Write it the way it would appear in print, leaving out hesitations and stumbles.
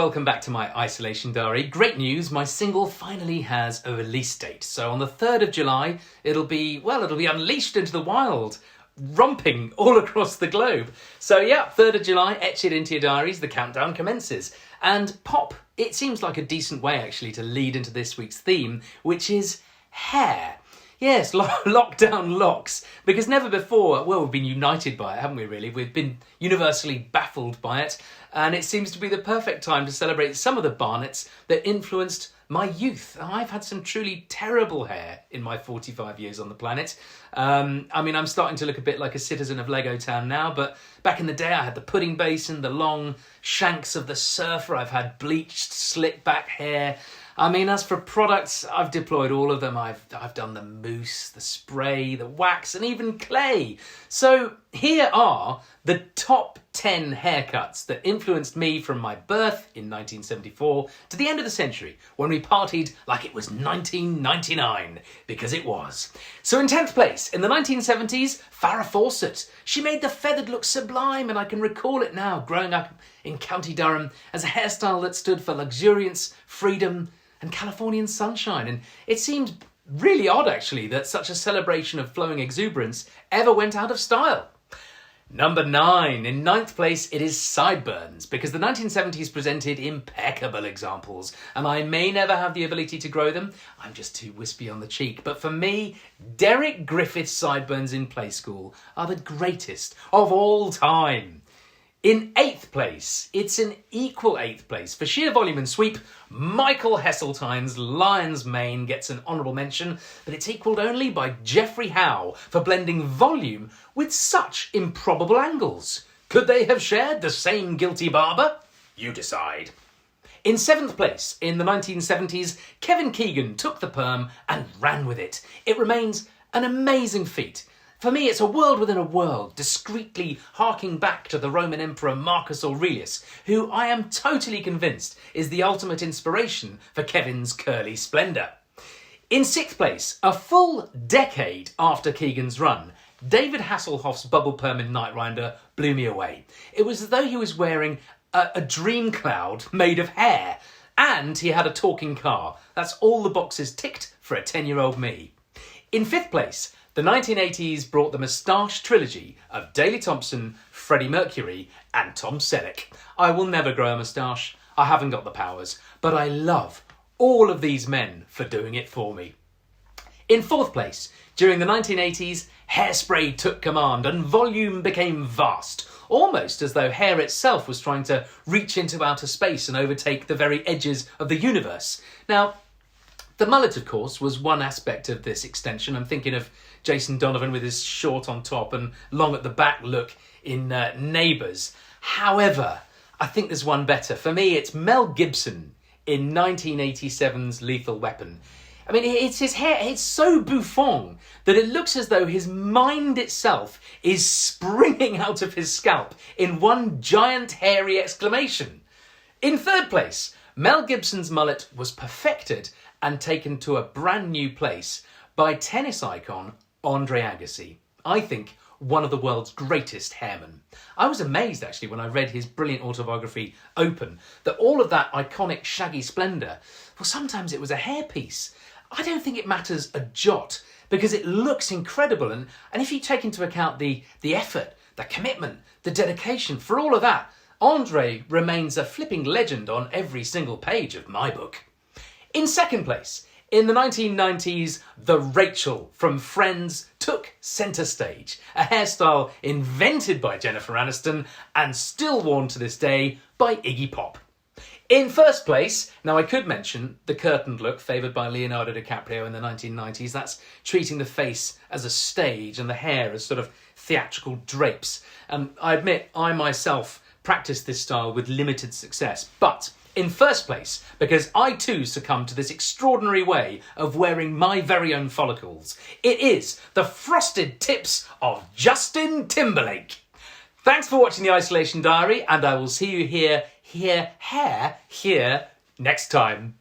welcome back to my Isolation Diary. Great news, my single finally has a release date. So on the 3rd of July, it'll be unleashed into the wild, romping all across the globe. So yeah, 3rd of July, etch it into your diaries, the countdown commences. And pop, it seems like a decent way actually to lead into this week's theme, which is hair. Yes, lockdown locks, because never before, well, we've been united by it, haven't we really? We've been universally baffled by it, and it seems to be the perfect time to celebrate some of the barnets that influenced my youth. I've had some truly terrible hair in my 45 years on the planet. I'm starting to look a bit like a citizen of Lego Town now, but back in the day I had the pudding basin, the long shanks of the surfer, I've had bleached, slick back hair. As for products, I've deployed all of them. I've done the mousse, the spray, the wax, and even clay. So here are the top 10 haircuts that influenced me from my birth in 1974 to the end of the century, when we partied like it was 1999, because it was. So in 10th place, in the 1970s, Farrah Fawcett. She made the feathered look sublime, and I can recall it now, growing up in County Durham, as a hairstyle that stood for luxuriance, freedom, and Californian sunshine. And it seemed really odd, actually, that such a celebration of flowing exuberance ever went out of style. Number 9. In 9th place, it is sideburns, because the 1970s presented impeccable examples, and I may never have the ability to grow them. I'm just too wispy on the cheek. But for me, Derek Griffiths' sideburns in Play School are the greatest of all time. In 8th place, it's an equal 8th place. For sheer volume and sweep, Michael Heseltine's Lion's Mane gets an honourable mention, but it's equalled only by Geoffrey Howe for blending volume with such improbable angles. Could they have shared the same guilty barber? You decide. In 7th place, in the 1970s, Kevin Keegan took the perm and ran with it. It remains an amazing feat. For me, it's a world within a world, discreetly harking back to the Roman Emperor Marcus Aurelius, who I am totally convinced is the ultimate inspiration for Kevin's curly splendour. In 6th place, a full decade after Keegan's run, David Hasselhoff's bubble perm in Knight Rider blew me away. It was as though he was wearing a dream cloud made of hair, and he had a talking car. That's all the boxes ticked for a 10-year-old me. In 5th place, the 1980s brought the Mustache Trilogy of Daley Thompson, Freddie Mercury and Tom Selleck. I will never grow a moustache, I haven't got the powers, but I love all of these men for doing it for me. In 4th place, during the 1980s, hairspray took command and volume became vast, almost as though hair itself was trying to reach into outer space and overtake the very edges of the universe. Now, the mullet, of course, was one aspect of this extension. I'm thinking of Jason Donovan with his short on top and long at the back look in Neighbours. However, I think there's one better. For me, it's Mel Gibson in 1987's Lethal Weapon. It's his hair, it's so bouffant that it looks as though his mind itself is springing out of his scalp in one giant hairy exclamation. In 3rd place, Mel Gibson's mullet was perfected and taken to a brand new place by tennis icon Andre Agassi. I think one of the world's greatest hairmen. I was amazed actually when I read his brilliant autobiography Open that all of that iconic shaggy splendour, well, sometimes it was a hairpiece. I don't think it matters a jot because it looks incredible, and if you take into account the effort, the commitment, the dedication, for all of that, Andre remains a flipping legend on every single page of my book. In 2nd place, in the 1990s, the Rachel from Friends took centre stage, a hairstyle invented by Jennifer Aniston and still worn to this day by Iggy Pop. In 1st place, now I could mention the curtained look favoured by Leonardo DiCaprio in the 1990s. That's treating the face as a stage and the hair as sort of theatrical drapes. And I admit I myself practiced this style with limited success, but in 1st place, because I too succumbed to this extraordinary way of wearing my very own follicles. It is the frosted tips of Justin Timberlake. Thanks for watching the Isolation Diary, and I will see you here next time.